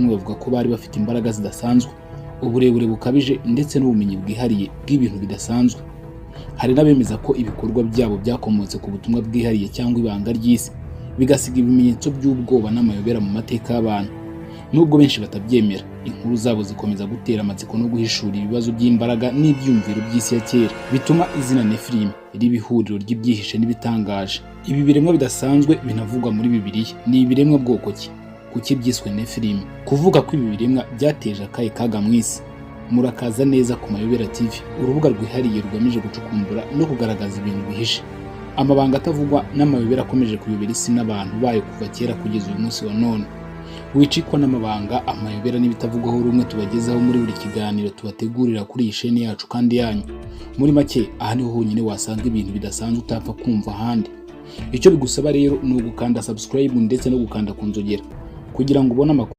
bamwe bavuga ko bari bafite imbaraga zidasanzwe, uburebure bukabije ndetse n'ubumenyi bwihariye bw'ibintu bidasanzwe. Hari n'abemeza ko ibikorwa byabo byakomotse ku butumwa bwihariye cyangwa ibanga ry'isi, bigasiga ibimenyetso by'ubwoba n'amayobera mu mateka y'abantu. Nubwo benshi batabyemera, inkuru zabo zikomeza gutera amatsiko no guhishura ibibazo by'imbaraga n'ibyumviro by'isi ya kera, bituma izina Nephilim riba ihuriro ry'ibyihishe n'ibitangaje. Ibi biremwa bidasanzwe binavugwa muri Bibiliya ni ibiremwa bwoko ki? Kuki byiswe Nephilim? Kuvuga ko ibi biremwa byateje akahe kaga mu isi. Murakaza neza ku Mayobera TV, urubuga rwihariye rugamije gucukumbura no kugaragaza ibintu bihishe, amabanga atavugwa n'amayobera akomeje kuyobera isi n'abantu bayo kuva kera kugeza uyu munsi wa none. Wicikwa n'amabanga, amayobera n'ibitavugwaho rumwe tubagezaho muri buri kiganiro tubategurira kuri iyi sheni yacu kandi yanyu. Muri make, aha niho honyine wasanga ibintu bidasanzwe utapfa kumva ahandi. Icyo bigusaba rero ni ugukanda subscribe ndetse no gukanda ku nzogera kugira ngo ubone amakuru